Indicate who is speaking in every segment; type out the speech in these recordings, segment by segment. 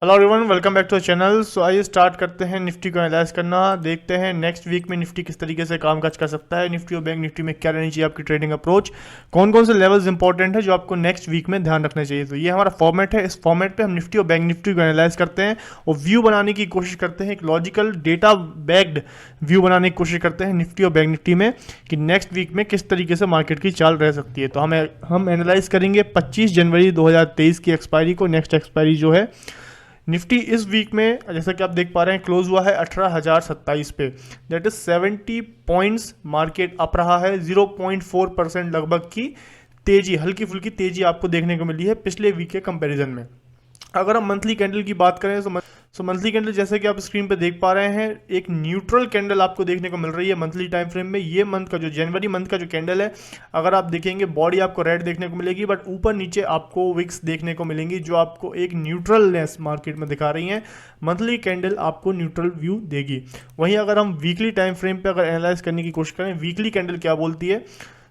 Speaker 1: Hello everyone, welcome back to the channel. So आइए start करते हैं निफ्टी को एनालाइज करना। देखते हैं नेक्स्ट वीक में निफ्टी किस तरीके से काम काज कर सकता है। निफ्टी और बैंक निफ्टी में क्या रहनी चाहिए आपकी ट्रेडिंग अप्रोच, कौन कौन से लेवल्स इंपॉर्टेंट है जो आपको नेक्स्ट वीक में ध्यान रखना चाहिए। तो ये हमारा फॉर्मेट है। इस फॉर्मेट पे हम निफ्टी और बैंक निफ्टी को एनालाइज करते हैं और व्यू बनाने की कोशिश करते हैं, एक लॉजिकल डेटा बैक्ड व्यू बनाने की कोशिश करते हैं निफ्टी और बैंक निफ्टी में कि नेक्स्ट वीक में किस तरीके से मार्केट की चाल रह सकती है। तो हम एनालाइज करेंगे 25 जनवरी 2023 की एक्सपायरी को। नेक्स्ट एक्सपायरी जो है निफ्टी इस वीक में, जैसा कि आप देख पा रहे हैं, क्लोज हुआ है 18,027 पे। That is 70 points market up रहा है। 0.4% लगभग की तेजी, हल्की फुल्की तेजी आपको देखने को मिली है पिछले वीक के कंपैरिजन में। अगर हम मंथली कैंडल की बात करें तो मंथली कैंडल जैसे कि आप स्क्रीन पे देख पा रहे हैं, एक न्यूट्रल कैंडल आपको देखने को मिल रही है मंथली टाइम फ्रेम में। ये मंथ का जो जनवरी मंथ का जो कैंडल है, अगर आप देखेंगे बॉडी आपको रेड देखने को मिलेगी, बट ऊपर नीचे आपको विक्स देखने को मिलेंगी जो आपको एक न्यूट्रलनेस मार्केट में दिखा रही हैं। मंथली कैंडल आपको न्यूट्रल व्यू देगी। वहीं अगर हम वीकली टाइम फ्रेम पे अगर एनालाइज करने की कोशिश करें, वीकली कैंडल क्या बोलती है,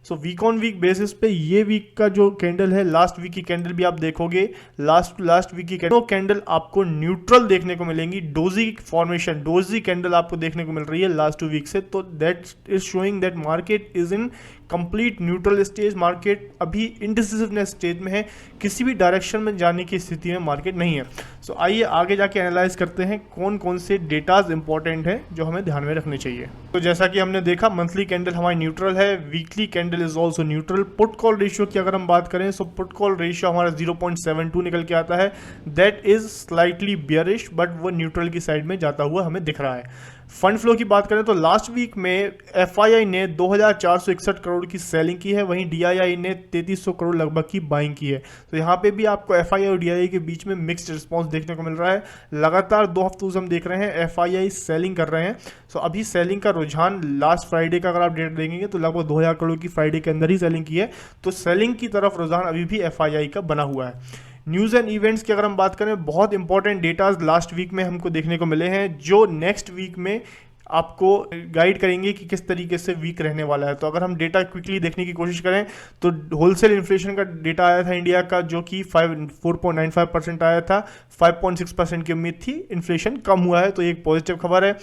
Speaker 1: so week on week basis पे ये वीक का जो कैंडल है, लास्ट वीक की कैंडल भी आप देखोगे, लास्ट वीक की कैंडल आपको न्यूट्रल देखने को मिलेंगी। डोजी फॉर्मेशन, डोजी कैंडल आपको देखने को मिल रही है लास्ट 2 वीक से। तो that is showing that market is in complete neutral stage. Market अभी इंडिसिसिवनेस स्टेज में है, किसी भी डायरेक्शन में जाने की स्थिति में मार्केट नहीं है। सो आइए आगे जाके एनालाइज करते हैं कौन कौन से डेटाज इंपॉर्टेंट हैं जो हमें ध्यान में रखने चाहिए। तो जैसा कि हमने देखा, मंथली कैंडल हमारी न्यूट्रल है, weekly candle is also neutral. Put call ratio की अगर हम बात करें, सो पुट कॉल रेशियो हमारा 0.72 निकल के आता है। That is slightly bearish, but वो न्यूट्रल की साइड में जाता हुआ हमें दिख रहा है। फंड फ्लो की बात करें तो लास्ट वीक में एफआईआई ने 2461 करोड़ की सेलिंग की है, वहीं डीआईआई ने 3300 करोड़ लगभग की बाइंग की है। तो यहाँ पे भी आपको एफआईआई और डीआईआई के बीच में मिक्स्ड रिस्पांस देखने को मिल रहा है। लगातार 2 हफ्तों से हम देख रहे हैं एफआईआई सेलिंग कर रहे हैं। सो अभी सेलिंग का रुझान लास्ट फ्राइडे का अगर आप डेट देखेंगे तो लगभग 2000 करोड़ की फ्राइडे के अंदर ही सेलिंग की है। तो सेलिंग की तरफ रुझान अभी भी एफआईआई का बना हुआ है। न्यूज़ एंड इवेंट्स की अगर हम बात करें, बहुत इंपॉर्टेंट डेटाज लास्ट वीक में हमको देखने को मिले हैं जो नेक्स्ट वीक में आपको गाइड करेंगे कि किस तरीके से वीक रहने वाला है। तो अगर हम डेटा क्विकली देखने की कोशिश करें तो होलसेल इन्फ्लेशन का डेटा आया था इंडिया का, जो कि 4.95% आया था। 5.6% की उम्मीद थी, इन्फ्लेशन कम हुआ है, तो ये एक पॉजिटिव खबर है।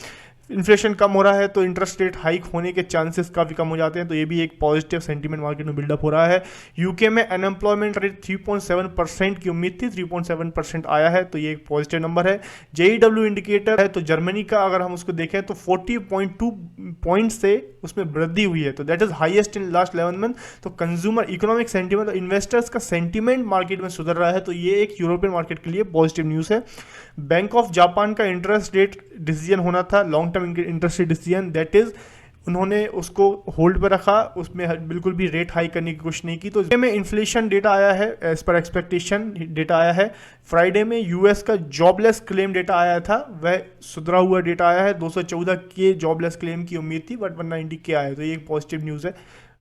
Speaker 1: इन्फ्लेशन कम हो रहा है तो इंटरेस्ट रेट हाइक होने के चांसेस काफ़ी कम हो जाते हैं, तो ये भी एक पॉजिटिव सेंटीमेंट मार्केट में बिल्डअप हो रहा है। यूके में अनएम्प्लॉयमेंट रेट 3.7% की उम्मीद थी, 3.7% आया है, तो ये एक पॉजिटिव नंबर है। जेईडब्ल्यू इंडिकेटर है तो जर्मनी का अगर हम उसको देखें तो 40.2 पॉइंट से उसमें वृद्धि हुई है, तो that is highest in last 11 month. तो कंज्यूमर इकोनॉमिक सेंटीमेंट और इन्वेस्टर्स का सेंटीमेंट मार्केट में सुधर रहा है, तो ये एक यूरोपियन मार्केट के लिए पॉजिटिव न्यूज़ है। बैंक ऑफ जापान का इंटरेस्ट रेट डिसीजन होना था, long term interest rate decision, that is उन्होंने उसको होल्ड पर रखा, उसमें बिल्कुल भी रेट हाई करने की कोशिश नहीं की। तो में इन्फ्लेशन डेटा आया है, एज पर एक्सपेक्टेशन डेटा आया है। फ्राइडे में यूएस का जॉबलेस क्लेम डेटा आया था, वह सुधरा हुआ डेटा आया है। 214 के जॉबलेस क्लेम की उम्मीद थी, बट 190 के आए, तो ये एक पॉजिटिव न्यूज़ है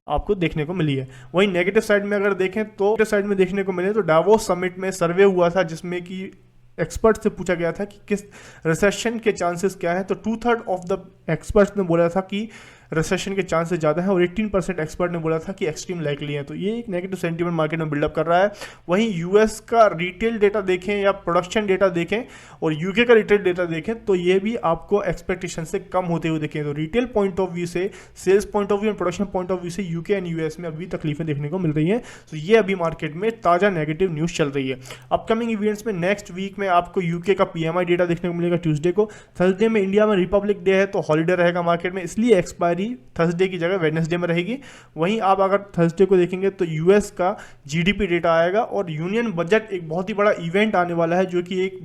Speaker 1: आपको देखने को मिली है। वहीं नेगेटिव साइड में अगर देखें तो साइड में देखने को मिले तो डावोस समिट में सर्वे हुआ था जिसमें कि एक्सपर्ट से पूछा गया था कि किस रिसेशन के चांसेस क्या है, तो 2/3 ऑफ द एक्सपर्ट्स ने बोला था कि रिसेशन के चांसेस ज़्यादा हैं और 18% एक्सपर्ट ने बोला था कि एक्सट्रीम लाइकली है। तो ये एक नेगेटिव सेंटीमेंट मार्केट में बिल्डअप कर रहा है। वहीं यूएस का रिटेल डेटा देखें या प्रोडक्शन डेटा देखें और यूके का रिटेल डेटा देखें तो ये भी आपको एक्सपेक्टेशन से कम होते हुए देखें। तो रिटेल पॉइंट ऑफ व्यू से, sales point of view and production point of view से यूके एंड यूएस में अभी तकलीफें देखने को मिल रही हैं। तो ये अभी मार्केट में ताज़ा नेगेटिव न्यूज़ चल रही है। अपकमिंग इवेंट्स में नेक्स्ट वीक में आपको यूके का पीएमआई डेटा देखने को मिलेगा ट्यूसडे को। थर्सडे में इंडिया में रिपब्लिक डे है तो हॉलीडे रहेगा मार्केट में, इसलिए एक्सपायरी थर्सडे की जगह वेडनेसडे में रहेगी। वहीं आप अगर थर्सडे को देखेंगे तो यूएस का जीडीपी डेटा आएगा और यूनियन बजट एक बहुत ही बड़ा इवेंट आने वाला है, जो कि एक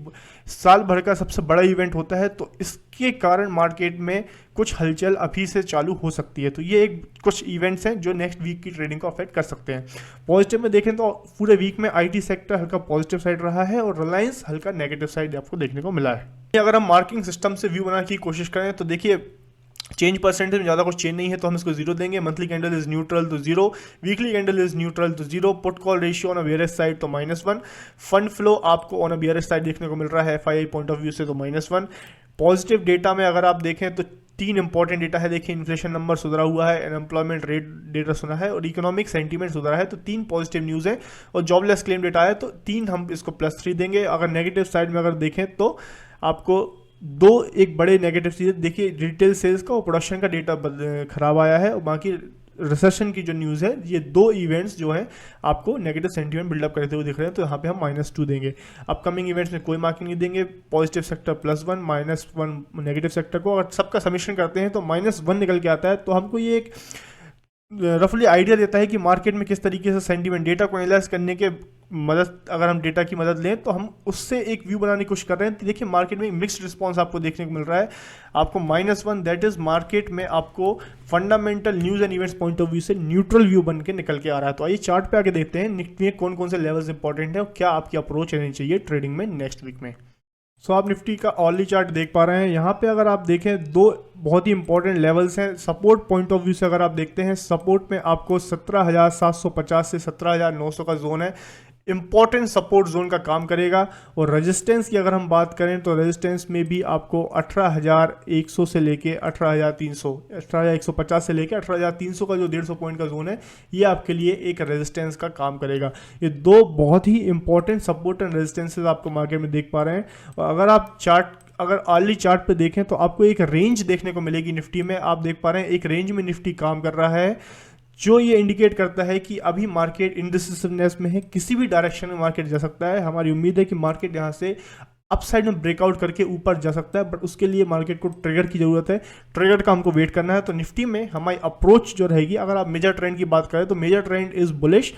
Speaker 1: साल भर का सबसे बड़ा इवेंट होता है। तो इसके कारण मार्केट में कुछ हलचल अभी से चालू हो सकती है। तो ये एक कुछ इवेंट्स हैं जो नेक्स्ट वीक की ट्रेडिंग को अफेक्ट कर सकते हैं। पॉजिटिव में देखें तो पूरे वीक में आईटी सेक्टर हल्का पॉजिटिव साइड रहा है और रिलायंस हल्का नेगेटिव साइड आपको देखने को मिला है। अगर हम मार्किंग सिस्टम से व्यू बनाने की कोशिश करें तो देखिए, चेंज परसेंटेज में ज़्यादा कुछ चेंज नहीं है तो हम इसको 0 देंगे। मंथली कैंडल इज न्यूट्रल तो 0, वीकली कैंडल इज न्यूट्रल तो 0, put call ratio on a bearish side तो -1, फंड फ्लो आपको ऑन अ बियरिश साइड देखने को मिल रहा है एफआईआई पॉइंट ऑफ व्यू से तो -1। पॉजिटिव डेटा में अगर आप देखें तो तीन इंपॉर्टेंट डेटा है, देखिए इन्फ्लेशन नंबर सुधरा हुआ है, अनएम्प्लॉयमेंट रेट डेटा सुना है और इकोनॉमिक सेंटीमेंट सुधरा है, तो तीन पॉजिटिव न्यूज़ है। और जॉबलेस क्लेम डेटा है, तो तीन हम इसको +3 देंगे। अगर नेगेटिव साइड में अगर देखें तो आपको दो एक बड़े नेगेटिव चीज़ें, देखिए रिटेल सेल्स का और प्रोडक्शन का डेटा खराब आया है, और बाकी रिसेशन की जो न्यूज़ है, ये दो इवेंट्स जो हैं आपको नेगेटिव सेंटीमेंट बिल्डअप करते हुए दिख रहे हैं, तो यहाँ पे हम -2 देंगे। अपकमिंग इवेंट्स में कोई मार्किंग नहीं देंगे, पॉजिटिव सेक्टर +1, -1 नेगेटिव सेक्टर को। अगर सबका समीशन करते हैं तो -1 निकल के आता है, तो हमको ये एक रफली आइडिया देता है कि मार्केट में किस तरीके से सेंटीमेंट, डेटा को एनालाइज करने के मदद, अगर हम डेटा की मदद लें तो हम उससे एक व्यू बनाने की कोशिश कर रहे हैं। देखिए मार्केट में मिक्स्ड रिस्पांस आपको देखने को मिल रहा है। आपको -1 दैट इज मार्केट में आपको fundamental news and events point of view से न्यूट्रल व्यू बन के निकल के आ रहा है। तो आइए चार्ट पे आके देखते हैं निफ्टी में कौन कौन से लेवल्स इंपॉर्टेंट है और क्या आपकी अप्रोच रहनी चाहिए ट्रेडिंग में नेक्स्ट वीक में। सो आप निफ्टी का ऑर्ली चार्ट देख पा रहे हैं। यहाँ पे अगर आप देखें दो बहुत ही इंपॉर्टेंट लेवल्स हैं। सपोर्ट पॉइंट ऑफ व्यू से अगर आप देखते हैं, सपोर्ट में आपको 17,750 से 17,900 का जोन है, इंपॉर्टेंट सपोर्ट जोन का काम करेगा। और रेजिस्टेंस की अगर हम बात करें तो रेजिस्टेंस में भी आपको 18,100 से लेके 18,300, 18,150 से लेके 18,300 का जो 150 पॉइंट का जोन है, ये आपके लिए एक रेजिस्टेंस का काम करेगा। ये दो बहुत ही इंपॉर्टेंट सपोर्ट एंड रेजिस्टेंसेस आपको मार्केट में देख पा रहे हैं। और अगर आप अगर अर्ली चार्ट पे देखें तो आपको एक रेंज देखने को मिलेगी निफ्टी में। आप देख पा रहे हैं एक रेंज में निफ्टी काम कर रहा है, जो ये इंडिकेट करता है कि अभी मार्केट इंडिसिसिवनेस में है, किसी भी डायरेक्शन में मार्केट जा सकता है। हमारी उम्मीद है कि मार्केट यहाँ से अपसाइड में ब्रेकआउट करके ऊपर जा सकता है, बट उसके लिए मार्केट को ट्रिगर की जरूरत है। ट्रिगर का हमको वेट करना है। तो निफ्टी में हमारी अप्रोच जो रहेगी, अगर आप मेजर ट्रेंड की बात करें तो मेजर ट्रेंड इज बुलिश।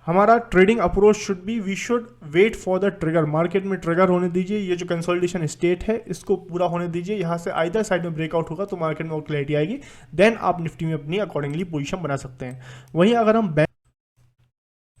Speaker 1: हमारा trading approach should be, we should wait for the trigger. Market में ट्रिगर होने दीजिए, ये जो कंसोलिडेशन स्टेट है इसको पूरा होने दीजिए। यहाँ से आइदर साइड में ब्रेकआउट होगा तो मार्केट में और क्लैरिटी आएगी, देन आप निफ्टी में अपनी अकॉर्डिंगली पोजीशन बना सकते हैं।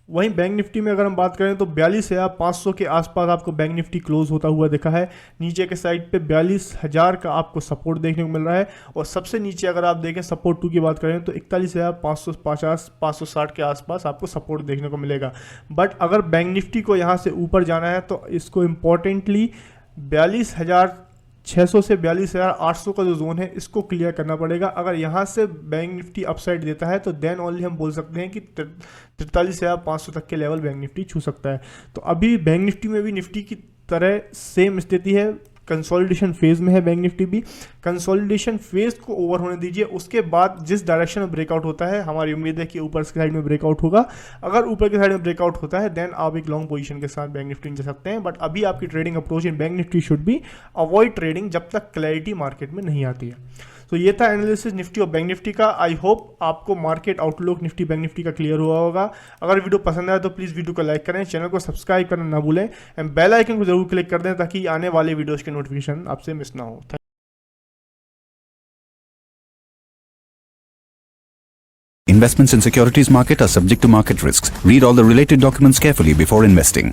Speaker 1: वहीं बैंक निफ्टी में अगर हम बात करें तो 42,500 के आसपास आपको बैंक निफ्टी क्लोज होता हुआ दिखा है। नीचे के साइड पे 42,000 का आपको सपोर्ट देखने को मिल रहा है, और सबसे नीचे अगर आप देखें सपोर्ट 2 की बात करें तो 41,550 560 के आसपास आपको सपोर्ट देखने को मिलेगा। बट अगर बैंक निफ्टी को यहाँ से ऊपर जाना है तो इसको इम्पोर्टेंटली 42,600 से 42,800 का जो जोन है इसको क्लियर करना पड़ेगा। अगर यहाँ से बैंक निफ्टी अपसाइड देता है तो देन ओनली हम बोल सकते हैं कि 43,500 तक के लेवल बैंक निफ्टी छू सकता है। तो अभी बैंक निफ्टी में भी निफ्टी की तरह सेम स्थिति है, कंसोलिडेशन फेज में है बैंक निफ्टी भी। कंसोलिडेशन फेज को ओवर होने दीजिए, उसके बाद जिस डायरेक्शन में ब्रेकआउट होता है, हमारी उम्मीद है कि ऊपर की साइड में ब्रेकआउट होगा। अगर ऊपर की साइड में ब्रेकआउट होता है देन आप एक लॉन्ग पोजीशन के साथ बैंक निफ्टी में जा सकते हैं। बट अभी आपकी trading approach in bank Nifty should be avoid trading जब तक क्लैरिटी मार्केट में नहीं आती है। तो ये था एनालिसिस निफ्टी और बैंक निफ्टी का। आई होप आपको market outlook Nifty bank Nifty का क्लियर हुआ होगा। अगर वीडियो पसंद आया तो प्लीज़ वीडियो को लाइक करें, चैनल को सब्सक्राइब करना ना भूलें, एंड बेल आइकन को जरूर क्लिक कर दें ताकि आने वाले वीडियोज़ के नोटिफिकेशन आपसे मिस ना हो।
Speaker 2: Investments in securities market are subject to market risks. Read all the related documents carefully before investing.